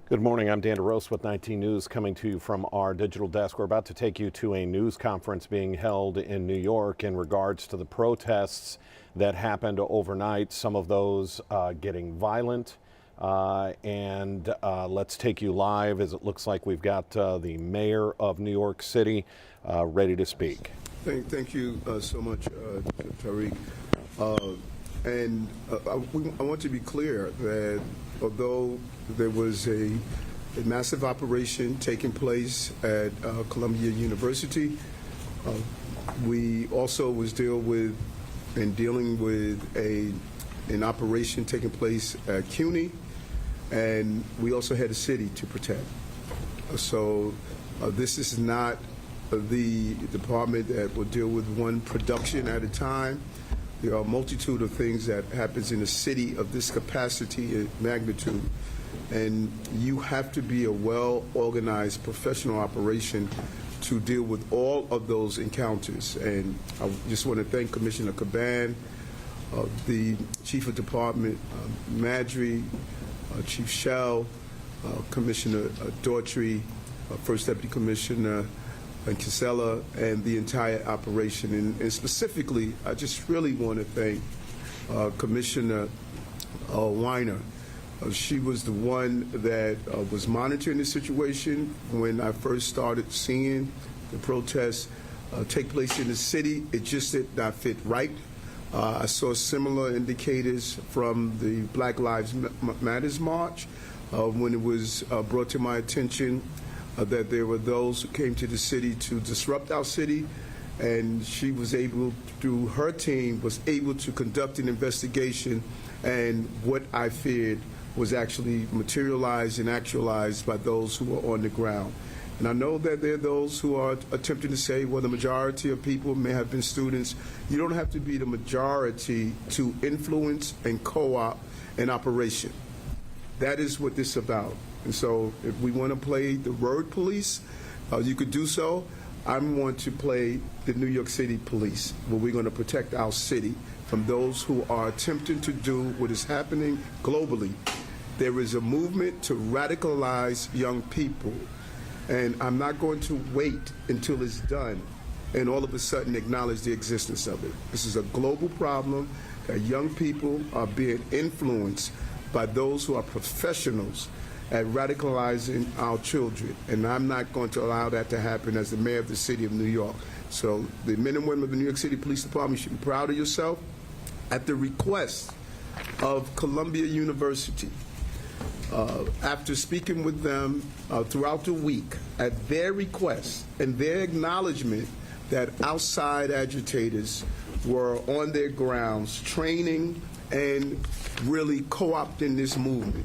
Good morning. I'm Dan DeRose with 19 News coming to you from our digital desk. We're about to take you to a news conference being held in New York in regards to the protests that happened overnight, some of those getting violent. Let's take you live as it looks like we've got the mayor of New York City ready to speak. Thank you so much, Tariq. I want to be clear that although there was a massive operation taking place at Columbia University, we also was dealing with an operation taking place at CUNY, and we also had a city to protect. So this is not the department that will deal with one production at a time. There are a multitude of things that happens in a city of this capacity and magnitude, and you have to be a well-organized professional operation to deal with all of those encounters. And I just want to thank Commissioner Caban, the Chief of Department, Madry, Chief Shell, Commissioner Daughtry, First Deputy Commissioner and Casella, and the entire operation. And specifically, I just really want to thank Commissioner Weiner. She was the one that was monitoring the situation when I first started seeing the protests take place in the city. It just did not fit right. I saw similar indicators from the Black Lives Matters March when it was brought to my attention that there were those who came to the city to disrupt our city, and she was able, through her team, was able to conduct an investigation, and what I feared was actually materialized and actualized by those who were on the ground. And I know that there are those who are attempting to say, well, the majority of people may have been students. You don't have to be the majority to influence and co-op an operation. That is what this is about. And so if we want to play the word police, you could do so. I want to play the New York City police, where we're going to protect our city from those who are attempting to do what is happening globally. There is a movement to radicalize young people, and I'm not going to wait until it's done and all of a sudden acknowledge the existence of it. This is a global problem that young people are being influenced by those who are professionals at radicalizing our children, and I'm not going to allow that to happen as the mayor of the city of New York. So the men and women of the New York City Police Department should be proud of yourself. At the request of Columbia University, after speaking with them throughout the week, at their request and their acknowledgement that outside agitators were on their grounds training and really co-opting this movement,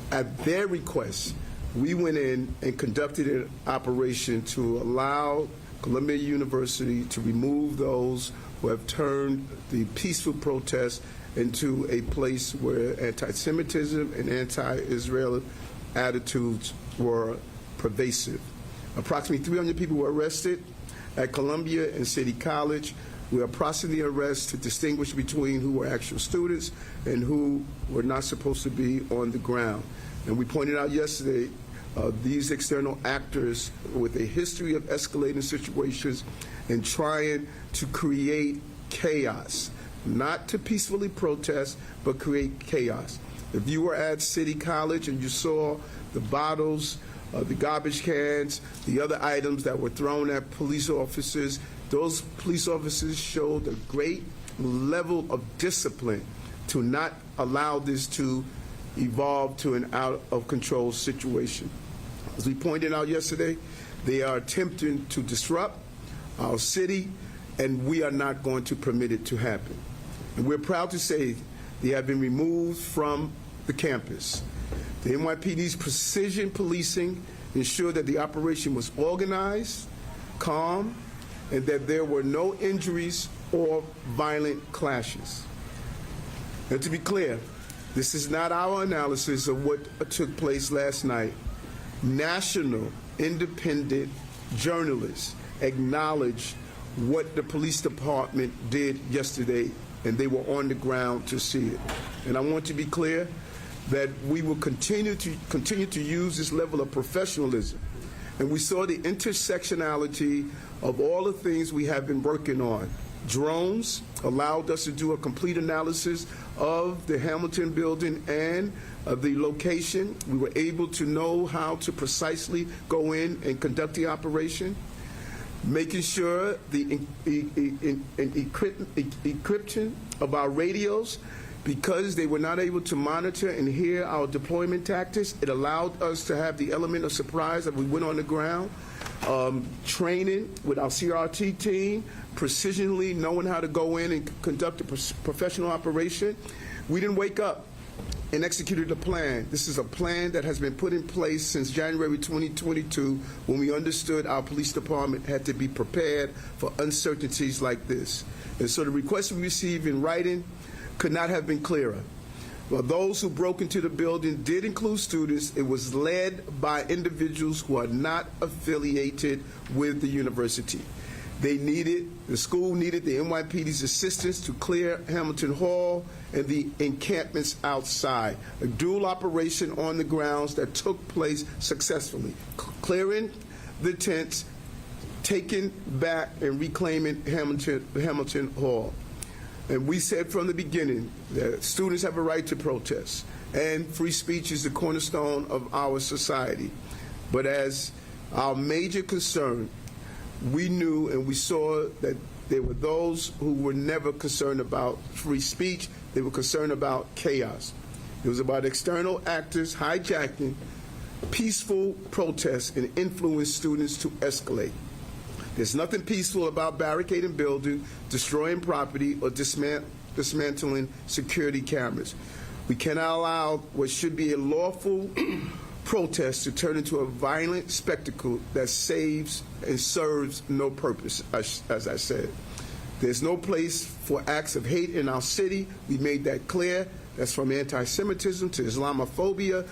at their request, we went in and conducted an operation to allow Columbia University to remove those who have turned the peaceful protest into a place where anti-Semitism and anti-Israel attitudes were pervasive. Approximately 300 people were arrested at Columbia and City College. We are processing the arrests to distinguish between who were actual students and who were not supposed to be on the ground. And we pointed out yesterday these external actors with a history of escalating situations and trying to create chaos, not to peacefully protest, but create chaos. If you were at City College and you saw the bottles, the garbage cans, the other items that were thrown at police officers, those police officers showed a great level of discipline to not allow this to evolve to an out-of-control situation. As we pointed out yesterday, they are attempting to disrupt our city, and we are not going to permit it to happen. And we're proud to say they have been removed from the campus. The NYPD's precision policing ensured that the operation was organized, calm, and that there were no injuries or violent clashes. And to be clear, this is not our analysis of what took place last night. National independent journalists acknowledged what the police department did yesterday, and they were on the ground to see it. And I want to be clear, that we will continue to use this level of professionalism. And we saw the intersectionality of all the things we have been working on. Drones allowed us to do a complete analysis of the Hamilton building and the location. We were able to know how to precisely go in and conduct the operation, making sure the encryption of our radios, because they were not able to monitor and hear our deployment tactics. It allowed us to have the element of surprise that we went on the ground, training with our CRT team, precisionally knowing how to go in and conduct a professional operation. We didn't wake up and executed a plan. This is a plan that has been put in place since January 2022, when we understood our police department had to be prepared for uncertainties like this. And so the request we received in writing could not have been clearer. Well, those who broke into the building did include students. It was led by individuals who are not affiliated with the university. The school needed the NYPD's assistance to clear Hamilton Hall and the encampments outside. A dual operation on the grounds that took place successfully, clearing the tents, taking back and reclaiming Hamilton Hall. And we said from the beginning that students have a right to protest, and free speech is the cornerstone of our society. But as our major concern, we knew and we saw that there were those who were never concerned about free speech. They were concerned about chaos. It was about external actors hijacking peaceful protests and influence students to escalate. There's nothing peaceful about barricading buildings, destroying property, or dismantling security cameras. We cannot allow what should be a lawful protest to turn into a violent spectacle that saves and serves no purpose, as I said. There's no place for acts of hate in our city. We made that clear. That's from anti-Semitism to Islamophobia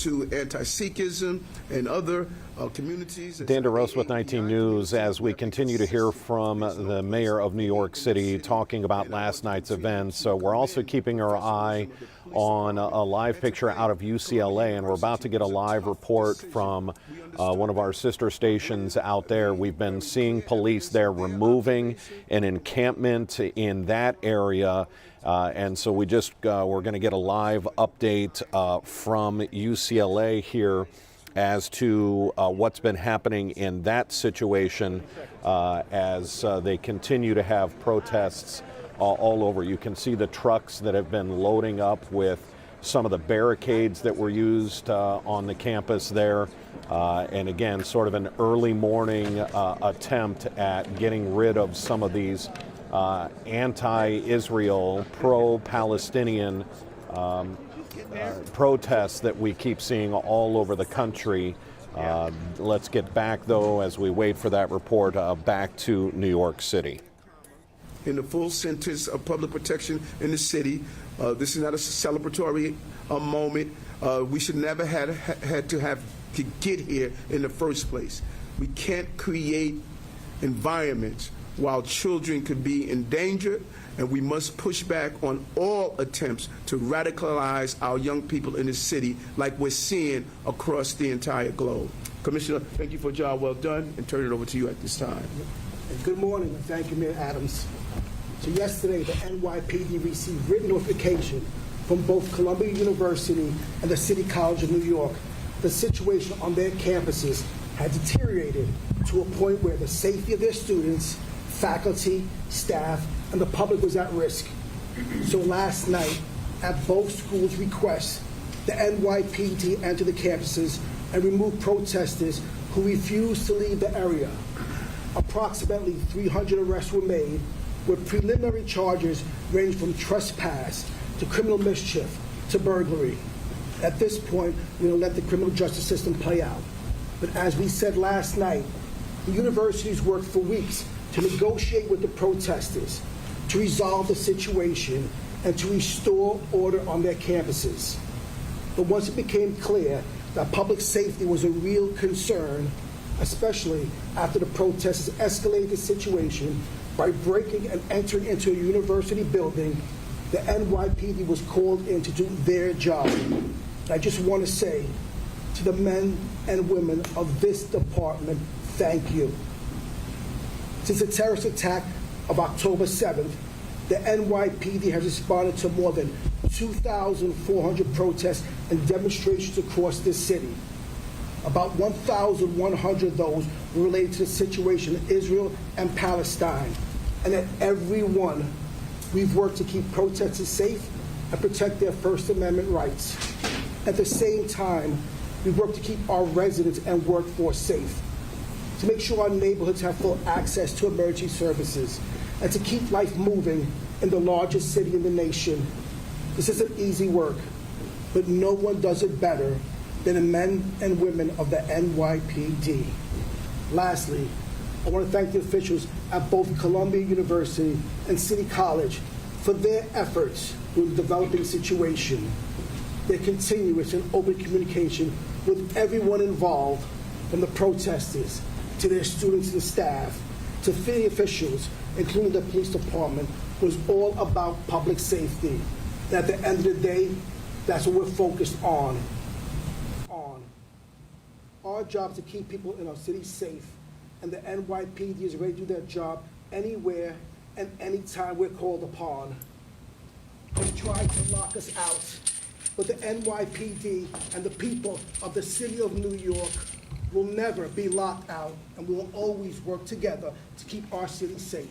to anti-Sikhism and other communities. Dan DeRosa with 19 News, as we continue to hear from the mayor of New York City talking about last night's events. So we're also keeping our eye on a live picture out of UCLA, and we're about to get a live report from one of our sister stations out there. We've been seeing police there removing an encampment in that area. And so we're going to get a live update from UCLA here as to what's been happening in that situation as they continue to have protests all over. You can see the trucks that have been loading up with some of the barricades that were used on the campus there. And again, sort of an early morning attempt at getting rid of some of these anti-Israel, pro-Palestinian protests that we keep seeing all over the country. Let's get back, though, as we wait for that report, back to New York City. In the full sentence of public protection in the city, this is not a celebratory moment. We should never had to get here in the first place. We can't create environments while children could be in danger, and we must push back on all attempts to radicalize our young people in the city like we're seeing across the entire globe. Commissioner, thank you for a job well done, and turn it over to you at this time. Good morning, and thank you, Mayor Adams. So yesterday, the NYPD received written notification from both Columbia University and the City College of New York. The situation on their campuses had deteriorated to a point where the safety of their students, faculty, staff, and the public was at risk. So last night, at both schools' requests, the NYPD entered the campuses and removed protesters who refused to leave the area. Approximately 300 arrests were made, with preliminary charges ranging from trespass to criminal mischief to burglary. At this point, we don't let the criminal justice system play out. But as we said last night, the universities worked for weeks to negotiate with the protesters, to resolve the situation, and to restore order on their campuses. But once it became clear that public safety was a real concern, especially after the protesters escalated the situation by breaking and entering into a university building, the NYPD was called in to do their job. I just want to say to the men and women of this department, thank you. Since the terrorist attack of October 7th, the NYPD has responded to more than 2,400 protests and demonstrations across this city. About 1,100 of those were related to the situation in Israel and Palestine. And at every one, we've worked to keep protesters safe and protect their First Amendment rights. At the same time, we've worked to keep our residents and workforce safe, to make sure our neighborhoods have full access to emergency services, and to keep life moving in the largest city in the nation. This isn't easy work, but no one does it better than the men and women of the NYPD. Lastly, I want to thank the officials at both Columbia University and City College for their efforts with the developing situation, their continuous and open communication with everyone involved, from the protesters to their students and staff to city officials, including the police department, was all about public safety. And at the end of the day, that's what we're focused on. Our job is to keep people in our city safe, and the NYPD is ready to do their job anywhere and anytime we're called upon. They tried to lock us out, but the NYPD and the people of the city of New York will never be locked out, and we will always work together to keep our city safe.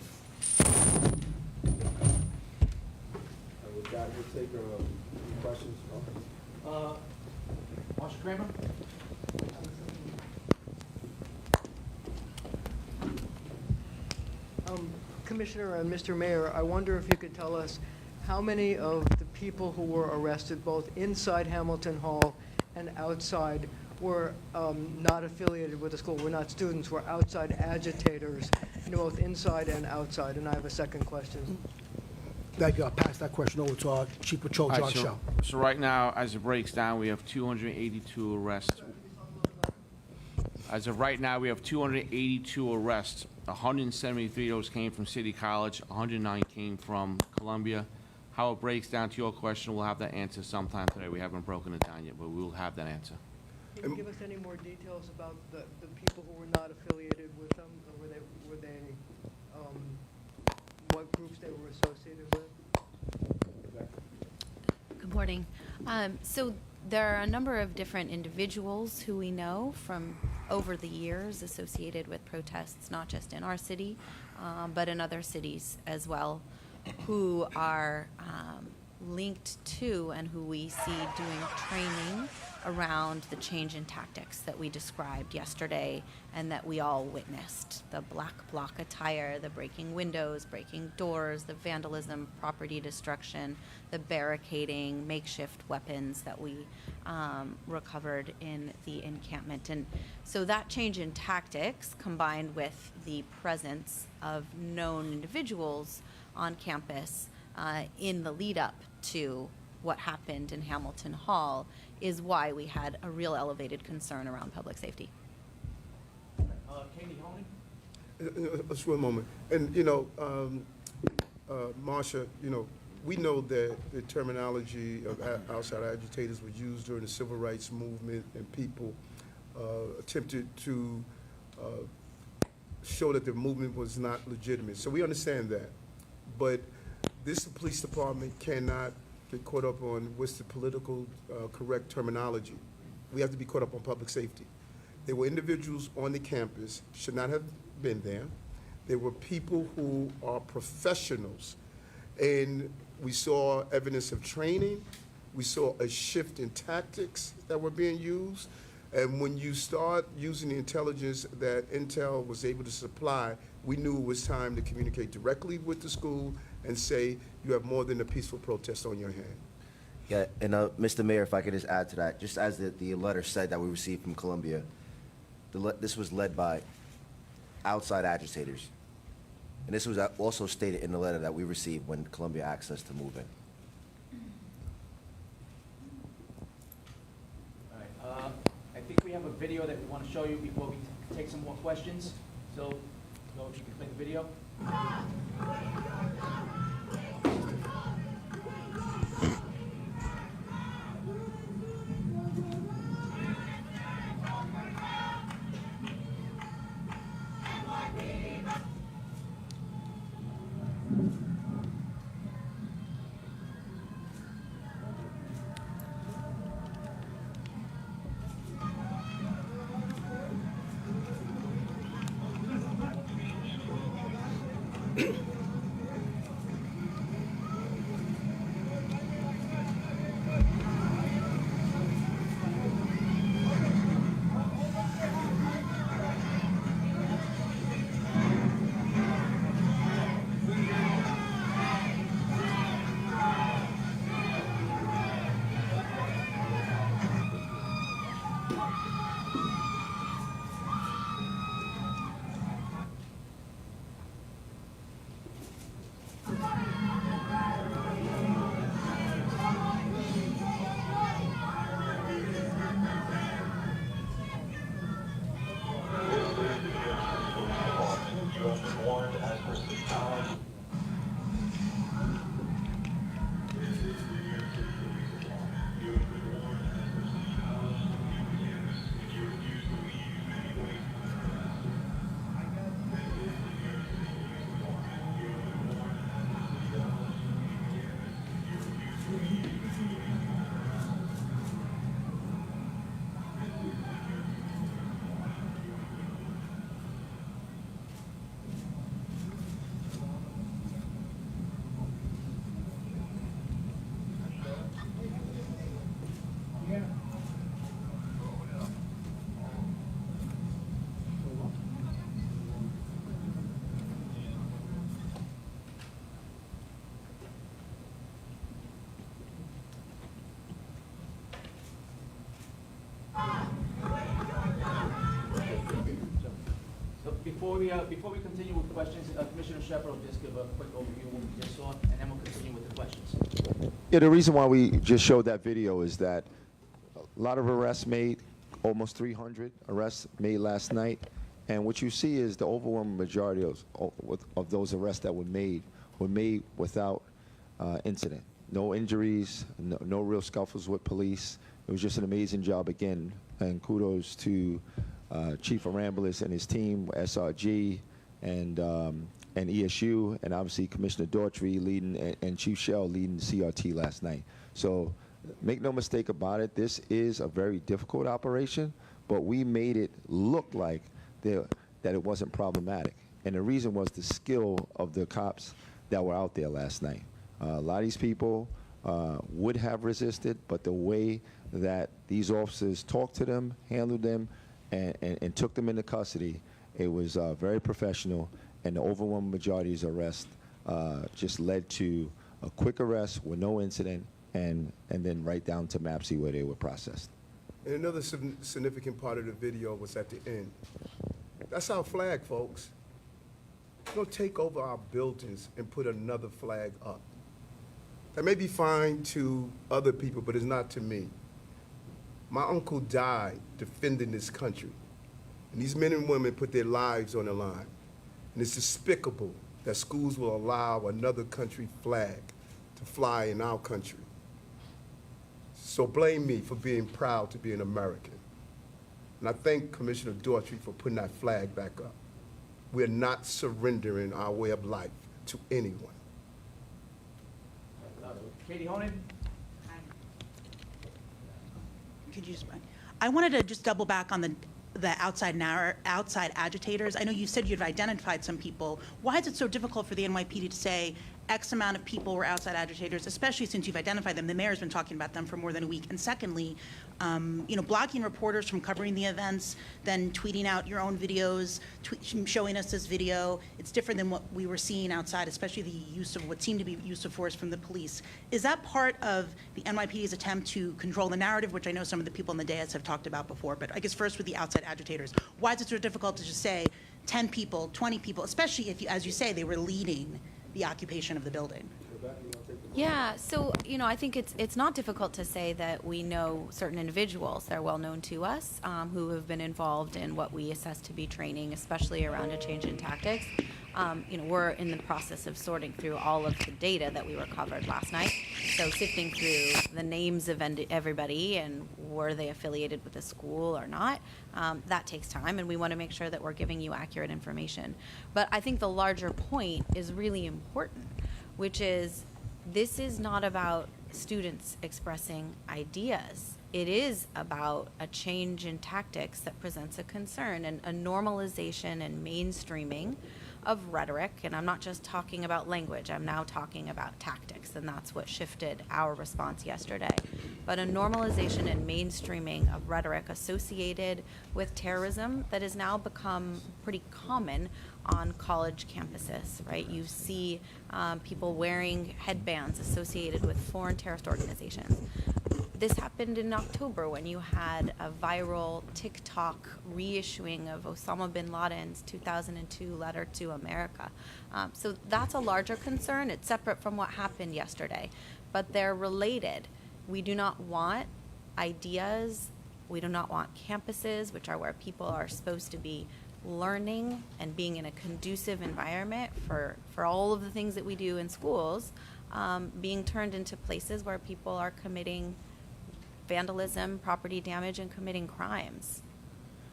And with that, we'll take questions. Marshal Kramer? Commissioner and Mr. Mayor, I wonder if you could tell us how many of the people who were arrested, both inside Hamilton Hall and outside, were not affiliated with the school, were not students, were outside agitators, both inside and outside? And I have a second question. Thank you. I'll pass that question over to our Chief Patrol, All John right, Shell. so right now, as it breaks down, we have 282 arrests. As of right now, we have 282 arrests. 173 of those came from City College, 109 came from Columbia. How it breaks down to your question, we'll have that answer sometime today. We haven't broken it down yet, but we will have that answer. Can you give us any more details about the people who were not affiliated with them? Or were they what groups they were associated with? Good morning. So there are a number of different individuals who we know from over the years associated with protests, not just in our city, but in other cities as well, who are linked to and who we see doing training around the change in tactics that we described yesterday and that we all witnessed. The black bloc attire, the breaking windows, breaking doors, the vandalism, property destruction, the barricading, makeshift weapons that we recovered in the encampment. And so that change in tactics, combined with the presence of known individuals on campus in the lead up to what happened in Hamilton Hall, is why we had a real elevated concern around public safety. Katie Honing? Just one moment. And, Marsha, we know that the terminology of outside agitators was used during the civil rights movement, and people attempted to show that the movement was not legitimate. So we understand that. But this police department cannot get caught up on what's the political correct terminology. We have to be caught up on public safety. There were individuals on the campus, should not have been there. There were people who are professionals, and we saw evidence of training. We saw a shift in tactics that were being used. And when you start using the intelligence that Intel was able to supply, we knew it was time to communicate directly with the school and say, you have more than a peaceful protest on your hand. Yeah, and Mr. Mayor, if I could just add to that, just as the letter said that we received from Columbia, this was led by outside agitators. And this was also stated in the letter that we received when Columbia asked us to move in. All right, I think we have a video that we want to show you before we take some more questions. So, if you can play the video. So before we continue with questions, Commissioner Shepard will just give a quick overview of what we just saw, and then we'll continue with the questions. Yeah, the reason why we just showed that video is that a lot of arrests made, almost 300 arrests made last night, and what you see is the overwhelming majority of those arrests that were made without incident. No injuries, no real scuffles with police. It was just an amazing job again, and kudos to Chief Arambulis and his team, SRG, and ESU, and obviously Commissioner Daughtry leading, and Chief Shell leading the CRT last night. So make no mistake about it, this is a very difficult operation, but we made it look like that it wasn't problematic. And the reason was the skill of the cops that were out there last night. A lot of these people would have resisted, but the way that these officers talked to them, handled them, and took them into custody, it was very professional, and the overwhelming majority of these arrests just led to a quick arrest with no incident, and then right down to MAPC where they were processed. And another significant part of the video was at the end. That's our flag, folks. Don't take over our buildings and put another flag up. That may be fine to other people, but it's not to me. My uncle died defending this country, and these men and women put their lives on the line. And it's despicable that schools will allow another country flag to fly in our country. So blame me for being proud to be an American. And I thank Commissioner Daughtry for putting that flag back up. We're not surrendering our way of life to anyone. Katie Honan? Could you just, I wanted to just double back on the outside agitators. I know you said you'd identified some people. Why is it so difficult for the NYPD to say X amount of people were outside agitators, especially since you've identified them? The mayor's been talking about them for more than a week. And secondly, blocking reporters from covering the events, then tweeting out your own videos, showing us this video. It's different than what we were seeing outside, especially the use of what seemed to be use of force from the police. Is that part of the NYPD's attempt to control the narrative, which I know some of the people in the dais have talked about before? But I guess first with the outside agitators, why is it so difficult to just say 10 people, 20 people, especially if, as you say, they were leading the occupation of the building? Yeah, so, I think it's not difficult to say that we know certain individuals that are well known to us who have been involved in what we assess to be training, especially around a change in tactics. We're in the process of sorting through all of the data that we recovered last night. So sifting through the names of everybody and were they affiliated with the school or not, that takes time, and we want to make sure that we're giving you accurate information. But I think the larger point is really important, which is this is not about students expressing ideas. It is about a change in tactics that presents a concern and a normalization and mainstreaming of rhetoric, and I'm not just talking about language, I'm now talking about tactics, and that's what shifted our response yesterday. But a normalization and mainstreaming of rhetoric associated with terrorism that has now become pretty common on college campuses, right? You see people wearing headbands associated with foreign terrorist organizations. This happened in October when you had a viral TikTok reissuing of Osama bin Laden's 2002 letter to America. So that's a larger concern. It's separate from what happened yesterday, but they're related. We do not want ideas, we do not want campuses, which are where people are supposed to be learning and being in a conducive environment for all of the things that we do in schools, being turned into places where people are committing vandalism, property damage, and committing crimes.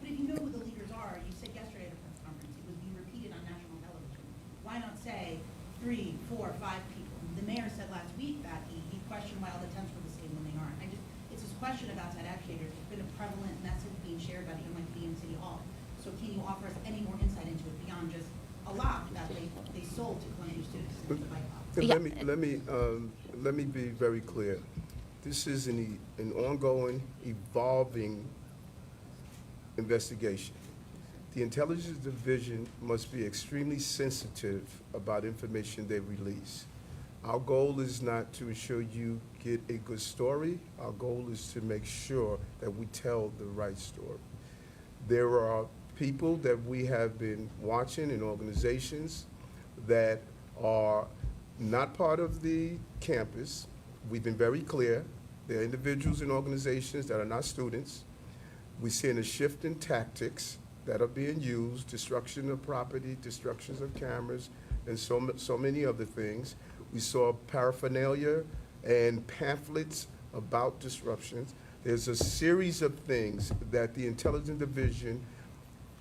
But if you know who the leaders are, you said yesterday at a press conference, it was being repeated on national television. Why not say 3, 4, 5 people? The mayor said last week that he questioned why all the tents were the same when they aren't. It's this question of outside agitators. It's been a prevalent message being shared by the NYPD and City Hall. So can you offer us any more insight into it beyond just a lot that they sold to Columbia students since the bike box? Let me be very clear. This is an ongoing, evolving investigation. The Intelligence Division must be extremely sensitive about information they release. Our goal is not to ensure you get a good story. Our goal is to make sure that we tell the right story. There are people that we have been watching in organizations that are not part of the campus. We've been very clear. There are individuals and organizations that are not students. We're seeing a shift in tactics that are being used, destruction of property, destructions of cameras, and so many other things. We saw paraphernalia and pamphlets about disruptions. There's a series of things that the Intelligence Division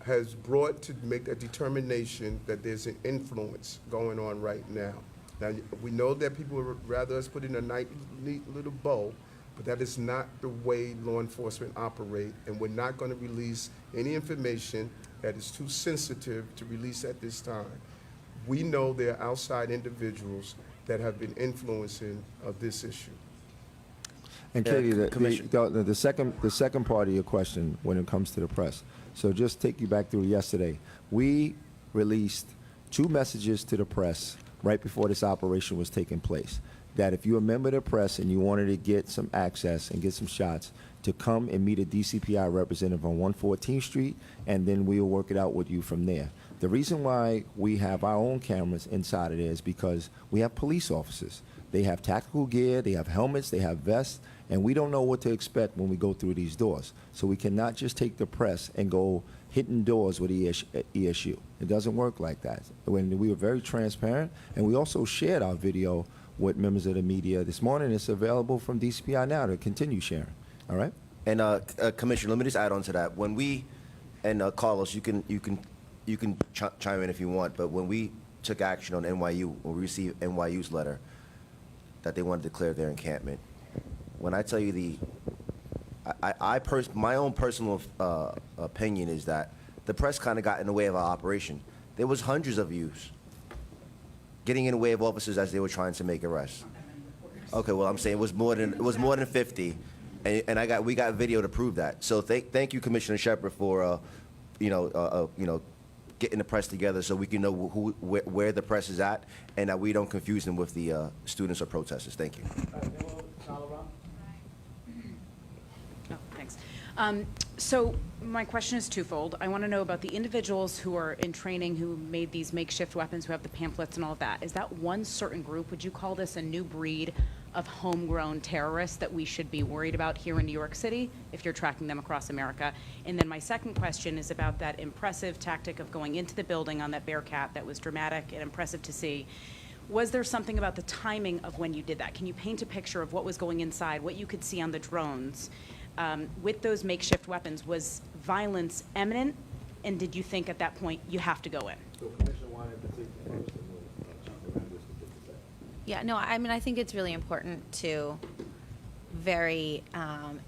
has brought to make a determination that there's an influence going on right now. Now, we know that people would rather us put in a neat little bow, but that is not the way law enforcement operate, and we're not going to release any information that is too sensitive to release at this time. We know there are outside individuals that have been influencing this issue. And Yeah, Katie, Commissioner. the second part of your question when it comes to the press. So just take you back through yesterday. We released 2 messages to the press right before this operation was taking place, that if you're a member of the press and you wanted to get some access and get some shots, to come and meet a DCPI representative on 114th Street, and then we'll work it out with you from there. The reason why we have our own cameras inside of there is because we have police officers. They have tactical gear, they have helmets, they have vests, and we don't know what to expect when we go through these doors. So we cannot just take the press and go hitting doors with ESU. It doesn't work like that. When we were very transparent, and we also shared our video with members of the media this morning. It's available from DCPI now to continue sharing. All right? And Commissioner, let me just add on to that. When we, and Carlos, you can chime in if you want, but when we took action on NYU, when we received NYU's letter that they wanted to declare their encampment, when I tell you my own personal opinion is that the press kind of got in the way of our operation. There was hundreds of views getting in the way of officers as they were trying to make arrests. Okay, well, I'm saying it was more than 50, and we got video to prove that. So thank you, Commissioner Shepard, for getting the press together so we can know where the press is at, and that we don't confuse them with the students or protesters. Thank you. Oh, thanks. So my question is twofold. I want to know about the individuals who are in training who made these makeshift weapons, who have the pamphlets and all of that. Is that one certain group? Would you call this a new breed of homegrown terrorists that we should be worried about here in New York City if you're tracking them across America? And then my second question is about that impressive tactic of going into the building on that Bearcat that was dramatic and impressive to see. Was there something about the timing of when you did that? Can you paint a picture of what was going inside, what you could see on the drones? With those makeshift weapons, was violence imminent, and did you think at that point you have to go in? Yeah, no, I mean, I think it's really important to very,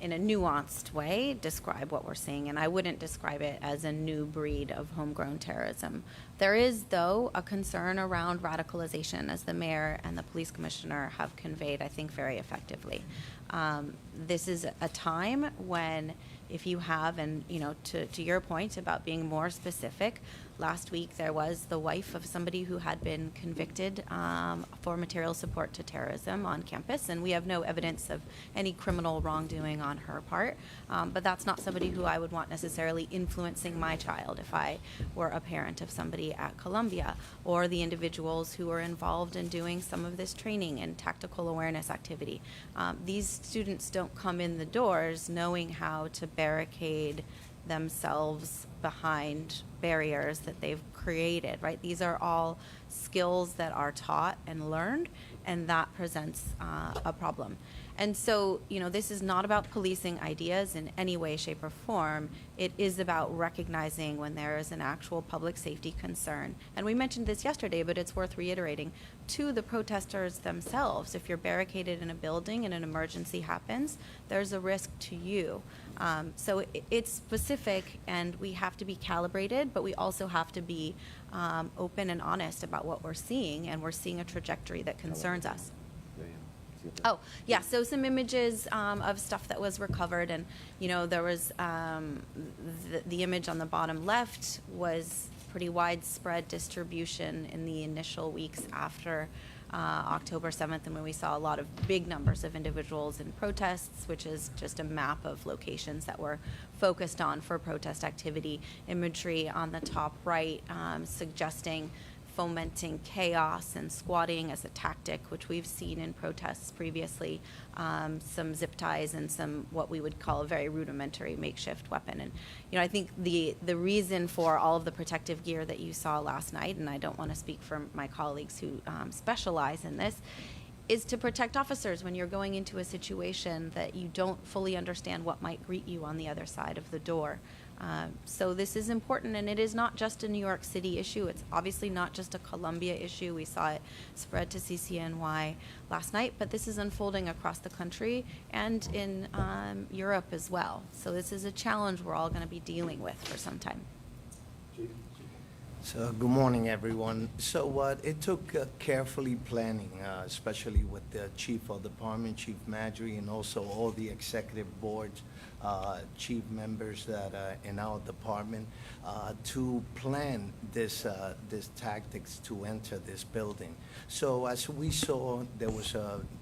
in a nuanced way, describe what we're seeing, and I wouldn't describe it as a new breed of homegrown terrorism. There is, though, a concern around radicalization, as the mayor and the police commissioner have conveyed, I think, very effectively. This is a time when, if you have, and to your point about being more specific, last week there was the wife of somebody who had been convicted for material support to terrorism on campus, and we have no evidence of any criminal wrongdoing on her part. But that's not somebody who I would want necessarily influencing my child if I were a parent of somebody at Columbia, or the individuals who are involved in doing some of this training and tactical awareness activity. These students don't come in the doors knowing how to barricade themselves behind barriers that they've created, right? These are all skills that are taught and learned, and that presents a problem. And so, this is not about policing ideas in any way, shape, or form. It is about recognizing when there is an actual public safety concern. And we mentioned this yesterday, but it's worth reiterating to the protesters themselves. If you're barricaded in a building and an emergency happens, there's a risk to you. So it's specific, and we have to be calibrated, but we also have to be open and honest about what we're seeing, and we're seeing a trajectory that concerns us. Oh, yeah, so some images of stuff that was recovered, and, there was the image on the bottom left was pretty widespread distribution in the initial weeks after October 7th, and when we saw a lot of big numbers of individuals in protests, which is just a map of locations that were focused on for protest activity. Imagery on the top right suggesting fomenting chaos and squatting as a tactic, which we've seen in protests previously, some zip ties and some what we would call a very rudimentary makeshift weapon. And I think the reason for all of the protective gear that you saw last night, and I don't want to speak for my colleagues who specialize in this, is to protect officers when you're going into a situation that you don't fully understand what might greet you on the other side of the door. So this is important, and it is not just a New York City issue. It's obviously not just a Columbia issue. We saw it spread to CCNY last night, but this is unfolding across the country and in Europe as well. So this is a challenge we're all going to be dealing with for some time. So good morning, everyone. So it took carefully planning, especially with the chief of the department, Chief Madry, and also all the executive boards, chief members that in our department, to plan this tactics to enter this building. So as we saw, there was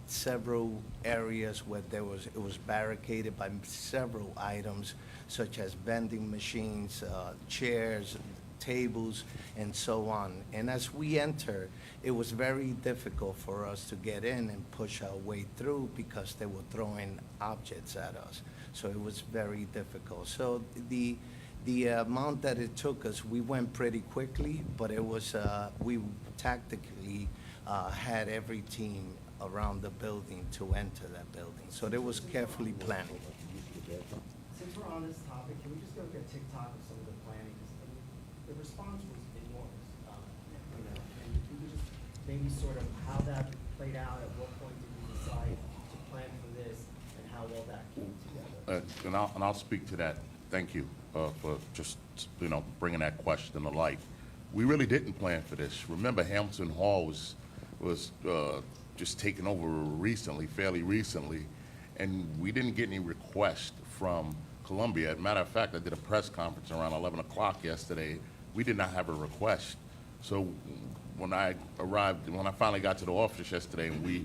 several areas where it was barricaded by several items, such as vending machines, chairs, tables, and so on. And as we enter, it was very difficult for us to get in and push our way through because they were throwing objects at us. So it was very difficult. So the amount that it took us, we went pretty quickly, but it was, we tactically had every team around the building to enter that building. So there was carefully planning. Since we're on this topic, can we just go get TikTok of some of the planning? The response was enormous, and if you could just maybe sort of how that played out, at what point did you decide to plan for this, and how well that came together? And I'll speak to that. Thank you for just, bringing that question to light. We really didn't plan for this. Remember, Hamilton Hall was just taken over recently, fairly recently, and we didn't get any requests from Columbia. As a matter of fact, I did a press conference around 11 o'clock yesterday. We did not have a request. So when I finally got to the office yesterday and we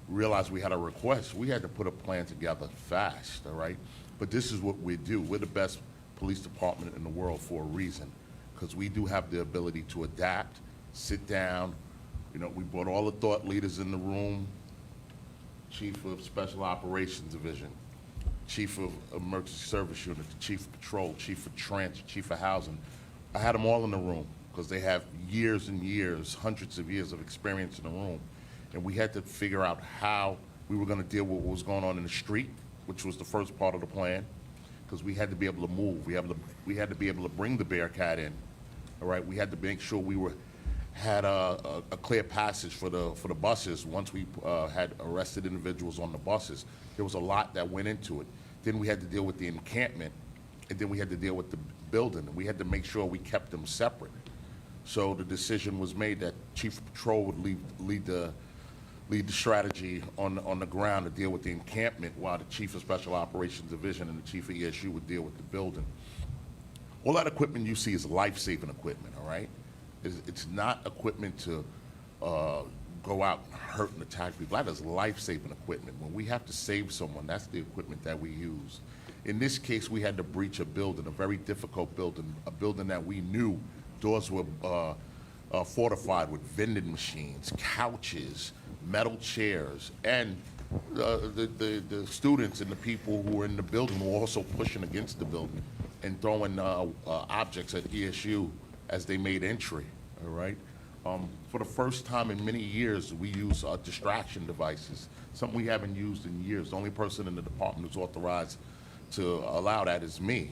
realized we had a request, we had to put a plan together fast, all right? But this is what we do. We're the best police department in the world for a reason, because we do have the ability to adapt, sit down. We brought all the thought leaders in the room, Chief of Special Operations Division, Chief of Emergency Service Unit, the Chief of Patrol, Chief of Transit, Chief of Housing. I had them all in the room because they have years and years, hundreds of years of experience in the room. And we had to figure out how we were going to deal with what was going on in the street, which was the first part of the plan, because we had to be able to move. We had to be able to bring the Bearcat in, all right? We had to make sure we were had a clear passage for the buses. Once we had arrested individuals on the buses, there was a lot that went into it. Then we had to deal with the encampment, and then we had to deal with the building. We had to make sure we kept them separate. So the decision was made that Chief of Patrol would lead the strategy on the ground to deal with the encampment, while the Chief of Special Operations Division and the Chief of ESU would deal with the building. All that equipment you see is life-saving equipment, all right? It's not equipment to go out and hurt and attack people. That is life-saving equipment. When we have to save someone, that's the equipment that we use. In this case, we had to breach a building, a very difficult building, a building that we knew doors were fortified with vending machines, couches, metal chairs, and the students and the people who were in the building were also pushing against the building and throwing objects at ESU as they made entry, all right? For the first time in many years, we use distraction devices, something we haven't used in years. The only person in the department who's authorized to allow that is me.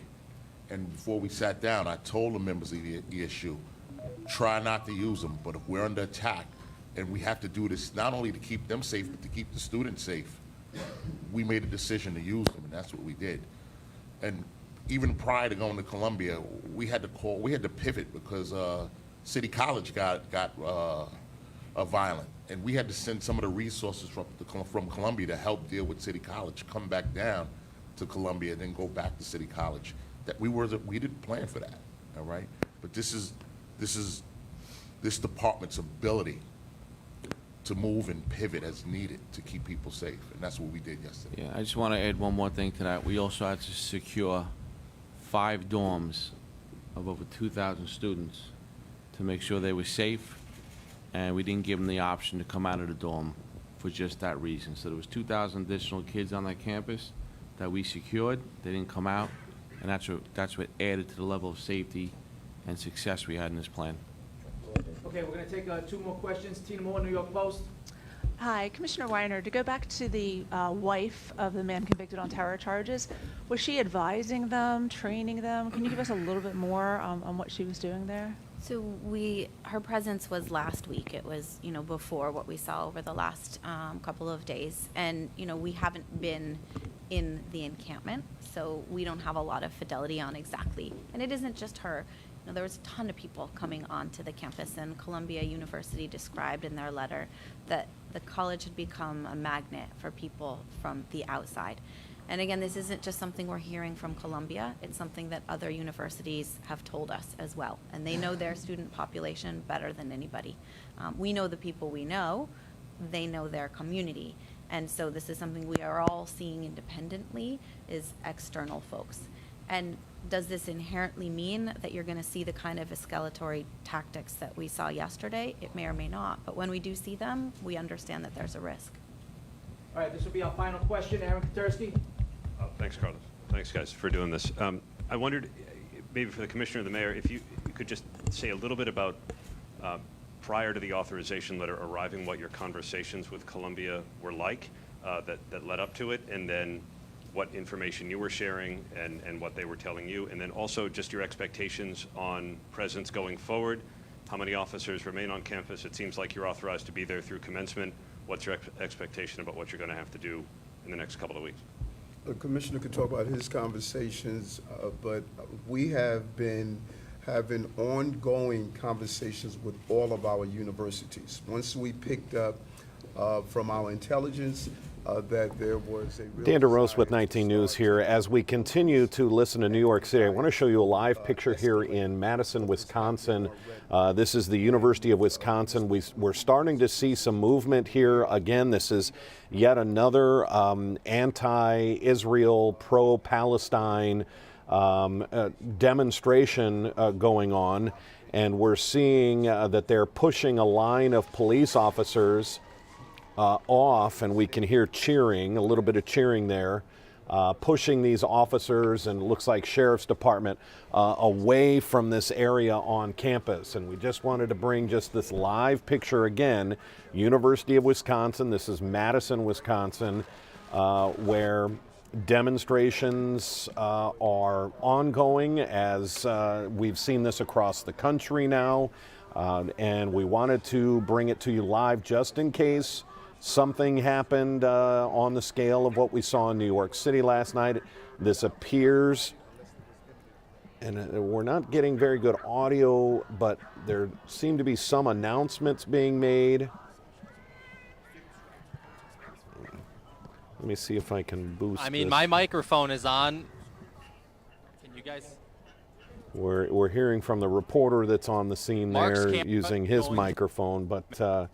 And before we sat down, I told the members of the ESU, try not to use them, but if we're under attack, and we have to do this not only to keep them safe, but to keep the students safe, we made a decision to use them, and that's what we did. And even prior to going to Columbia, we had to pivot because City College got violent, and we had to send some of the resources from Columbia to help deal with City College, come back down to Columbia, then go back to City College. That we didn't plan for that, all right? But this is this department's ability to move and pivot as needed to keep people safe, and that's what we did yesterday. Yeah, I just want to add one more thing to that. We also had to secure 5 dorms of over 2,000 students to make sure they were safe, and we didn't give them the option to come out of the dorm for just that reason. So there was 2,000 additional kids on that campus that we secured. They didn't come out, and that's what added to the level of safety and success we had in this plan. Okay, we're going to take 2 more questions. Tina Moore, New York Post. Hi, Commissioner Weiner. To go back to the wife of the man convicted on terror charges, was she advising them, training them? Can you give us a little bit more on what she was doing there? So her presence was last week. It was, before what we saw over the last couple of days. And, we haven't been in the encampment, so we don't have a lot of fidelity on exactly. And it isn't just her. There was a ton of people coming onto the campus, and Columbia University described in their letter that the college had become a magnet for people from the outside. And again, this isn't just something we're hearing from Columbia, it's something that other universities have told us as well. And they know their student population better than anybody. We know the people we know, they know their community. And so this is something we are all seeing independently, is external folks. And does this inherently mean that you're going to see the kind of escalatory tactics that we saw yesterday? It may or may not. But when we do see them, we understand that there's a risk. All right, this will be our final question. Aaron Katursky. Thanks, Carlos. Thanks, guys, for doing this. I wondered, maybe for the Commissioner or the Mayor, if you could just say a little bit about, prior to the authorization letter arriving, what your conversations with Columbia were like that led up to it, and then what information you were sharing and what they were telling you, and then also just your expectations on presence going forward. How many officers remain on campus? It seems like you're authorized to be there through commencement. What's your expectation about what you're going to have to do in the next couple of weeks? The Commissioner could talk about his conversations, but we have been having ongoing conversations with all of our universities. Once we picked up from our intelligence that there was a real Dan DeRose with 19 News here. As we continue to listen to New York City, I want to show you a live picture here in Madison, Wisconsin. This is the University of Wisconsin. We're starting to see some movement here. Again, this is yet another anti-Israel, pro-Palestine demonstration going on. And we're seeing that they're pushing a line of police officers off, and we can hear cheering, a little bit of cheering there, pushing these officers and looks like Sheriff's Department away from this area on campus. And we just wanted to bring just this live picture again, University of Wisconsin. This is Madison, Wisconsin, where demonstrations are ongoing, as we've seen this across the country now. And we wanted to bring it to you live just in case something happened on the scale of what we saw in New York City last night. This appears, and we're not getting very good audio, but there seem to be some announcements being made. Let me see if I can boost this. my microphone is on. Can you guys? We're hearing from the reporter that's on the scene Mark's there camera using his going. microphone, but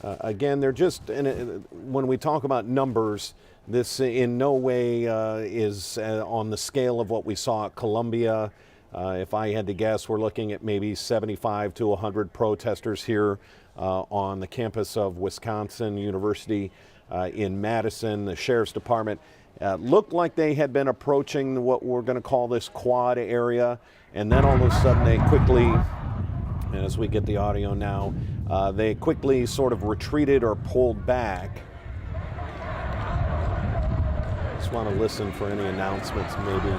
again, they're just, when we talk about numbers, this in no way is on the scale of what we saw at Columbia. If I had to guess, we're looking at maybe 75 to 100 protesters here on the campus of Wisconsin University in Madison. The Sheriff's Department looked like they had been approaching what we're going to call this quad area, and then all of a sudden they quickly, as we get the audio now, they quickly sort of retreated or pulled back. Just want to listen for any announcements maybe.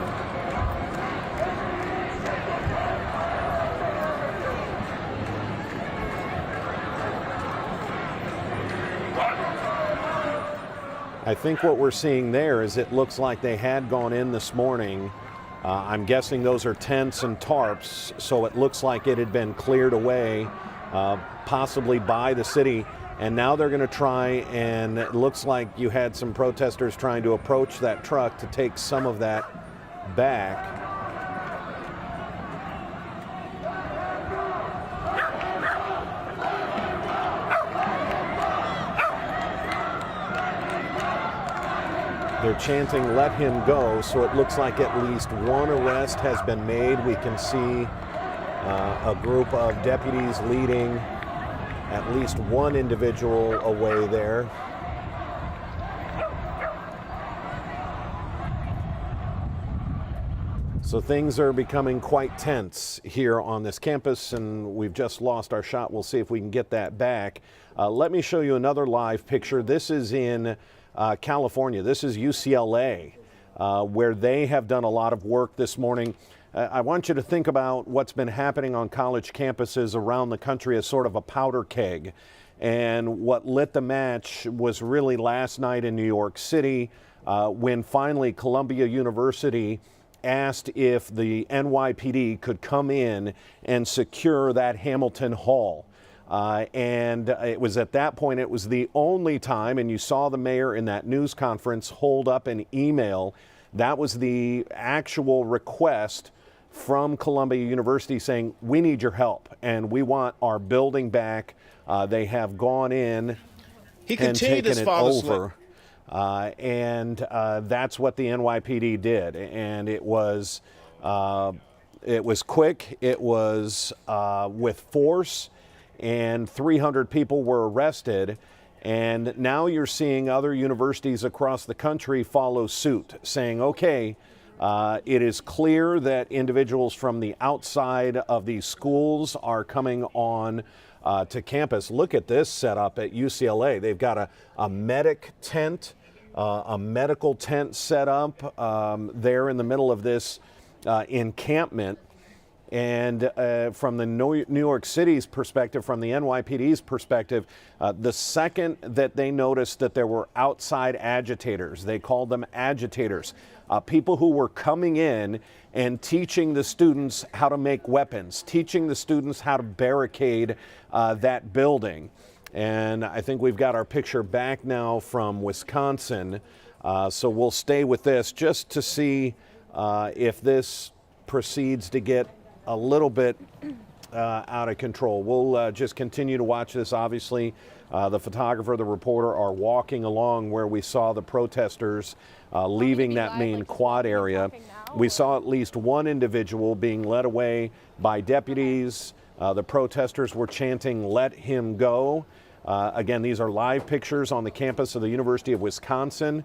I think what we're seeing there is it looks like they had gone in this morning. I'm guessing those are tents and tarps, so it looks like it had been cleared away, possibly by the city. And now they're going to try, and it looks like you had some protesters trying to approach that truck to take some of that back. They're chanting, "Let him go," so it looks like at least one arrest has been made. We can see a group of deputies leading at least one individual away there. So things are becoming quite tense here on this campus, and we've just lost our shot. We'll see if we can get that back. Let me show you another live picture. This is in California. This is UCLA, where they have done a lot of work this morning. I want you to think about what's been happening on college campuses around the country as sort of a powder keg. And what lit the match was really last night in New York City, when finally Columbia University asked if the NYPD could come in and secure that Hamilton Hall. And it was at that point, it was the only time, and you saw the mayor in that news conference hold up an email. That was the actual request from Columbia University saying, we need your help and we want our building back. They have gone in and taken it over. And that's what the NYPD did. And it was quick, it was with force, and 300 people were arrested. And now you're seeing other universities across the country follow suit, saying, okay, it is clear that individuals from the outside of these schools are coming on to campus. Look at this setup at UCLA. They've got a medic tent, a medical tent set up there in the middle of this encampment. And from the New York City's perspective, from the NYPD's perspective, the second that they noticed that there were outside agitators, they called them agitators, people who were coming in and teaching the students how to make weapons, teaching the students how to barricade that building. And I think we've got our picture back now from Wisconsin, so we'll stay with this just to see if this proceeds to get a little bit out of control. We'll just continue to watch this. Obviously, the photographer, the reporter are walking along where we saw the protesters leaving that main quad area. We saw at least one individual being led away by deputies. The protesters were chanting, "Let him go." Again, these are live pictures on the campus of the University of Wisconsin.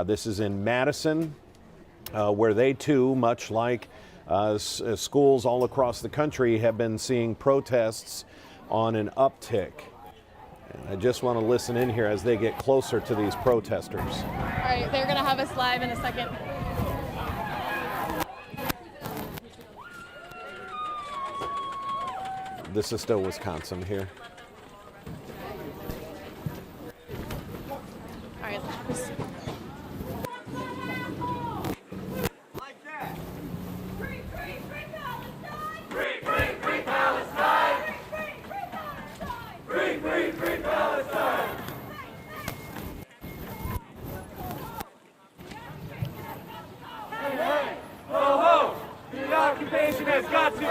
This is in Madison, where they too, much like schools all across the country, have been seeing protests on an uptick. And I just want to listen in here as they get closer to these protesters. All right, they're going to have us live in a second. This is still Wisconsin here. All right. occupation has got to go.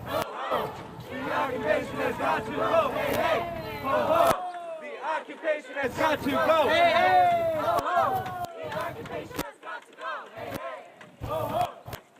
Ho, ho. The occupation has got to go. Hey, hey. Ho, ho. The occupation has got to go. Hey, hey. Ho, ho. The occupation has got to go. Hey, hey. Ho, ho.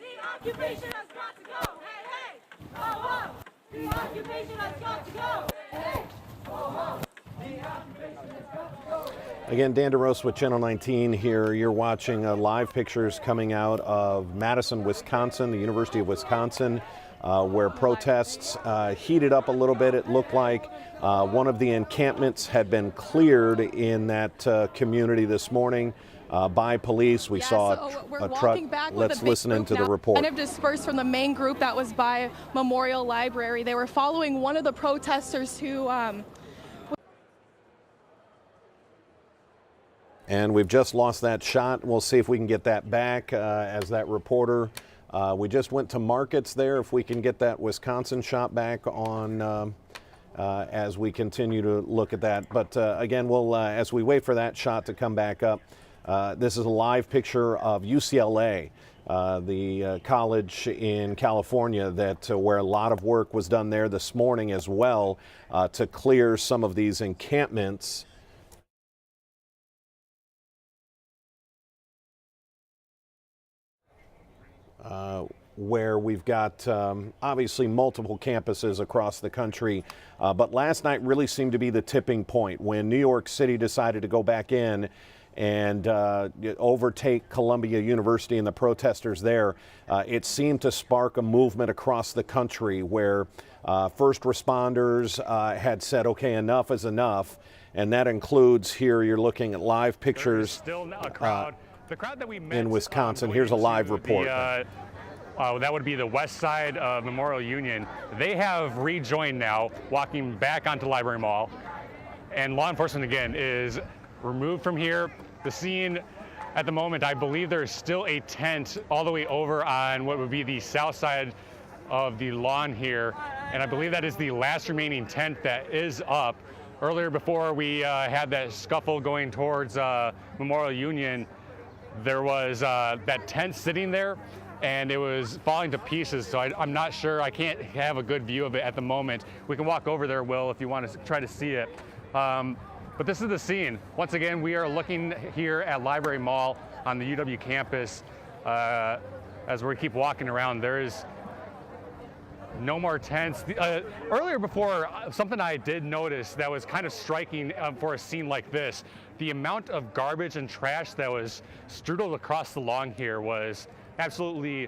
The occupation has got to go. Hey, hey. Ho, ho. The occupation has got to go. Hey, hey. Ho, ho. The occupation has got to go. Again, Dan DeRosa with Channel 19 here. You're watching live pictures coming out of Madison, Wisconsin, the University of Wisconsin, where protests heated up a little bit. It looked like one of the encampments had been cleared in that community this morning by police. We saw a truck. Let's listen into the report. Kind of dispersed from the main group that was by Memorial Library. They were following one of the protesters who And we've just lost that shot. We'll see if we can get that back as that reporter. We just went to markets there. If we can get that Wisconsin shot back on as we continue to look at that. But again, we'll as we wait for that shot to come back up, this is a live picture of UCLA, the college in California that where a lot of work was done there this morning as well to clear some of these encampments. Where we've got obviously multiple campuses across the country. But last night really seemed to be the tipping point when New York City decided to go back in and overtake Columbia University and the protesters there. It seemed to spark a movement across the country where first responders had said, okay, enough is enough. And that includes here, you're looking at live pictures. Still a crowd. The crowd that we met in Wisconsin. Here's a live report. That would be the west side of Memorial Union. They have rejoined now, walking back onto Library Mall. And law enforcement, again, is removed from here. The scene at the moment, I believe there's still a tent all the way over on what would be the south side of the lawn here. And I believe that is the last remaining tent that is up. Earlier, before we had that scuffle going towards Memorial Union, there was that tent sitting there, and it was falling to pieces, so I'm not sure. I can't have a good view of it at the moment. We can walk over there, Will, if you want to try to see it. But this is the scene. Once again, we are looking here at Library Mall on the UW campus. As we keep walking around, there is no more tents. Earlier before, something I did notice that was kind of striking for a scene like this, the amount of garbage and trash that was strudelled across the lawn here was absolutely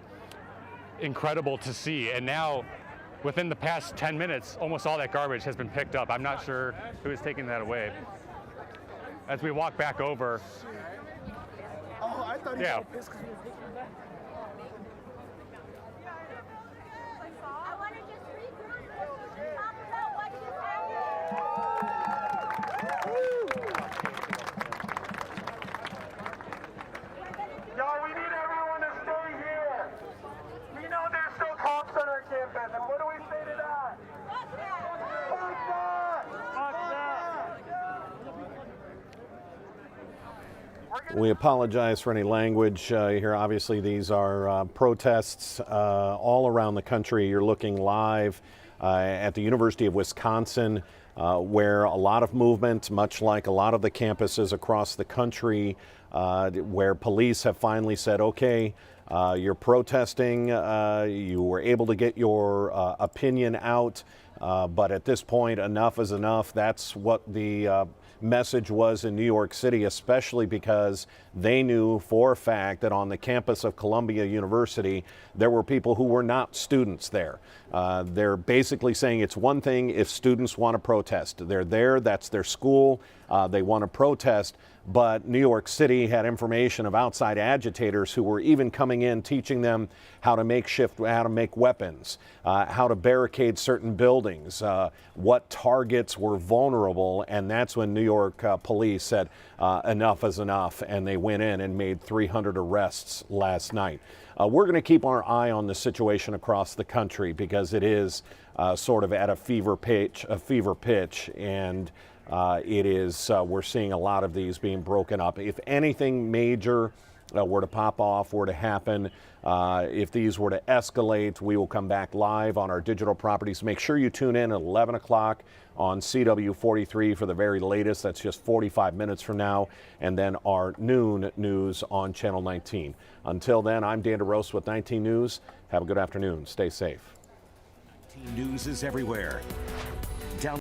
incredible to see. And now, within the past 10 minutes, almost all that garbage has been picked up. I'm not sure who is taking that away. As we walk back over. Oh, I thought he yeah. was pissed because we were taking it back. Y'all, we need everyone to stay here. We know there's still cops on our campus, and what do we say to that? Fuck that! Fuck that! We apologize for any language here. Obviously, these are protests all around the country. You're looking live at the University of Wisconsin, where a lot of movement, much like a lot of the campuses across the country, where police have finally said, okay, you're protesting, you were able to get your opinion out, but at this point, enough is enough. That's what the message was in New York City, especially because they knew for a fact that on the campus of Columbia University, there were people who were not students there. They're basically saying it's one thing if students want to protest. They're there, that's their school, they want to protest. But New York City had information of outside agitators who were even coming in, teaching them how to make weapons, how to barricade certain buildings, what targets were vulnerable. And that's when New York police said enough is enough, and they went in and made 300 arrests last night. We're going to keep our eye on the situation across the country because it is sort of at a fever pitch, and it is, we're seeing a lot of these being broken up. If anything major were to pop off, were to happen, if these were to escalate, we will come back live on our digital properties. Make sure you tune in at 11 o'clock on CW 43 for the very latest. That's just 45 minutes from now. And then our noon news on Channel 19. Until then, I'm Dan DeRosa with 19 News. Have a good afternoon. Stay safe. 19 News is everywhere.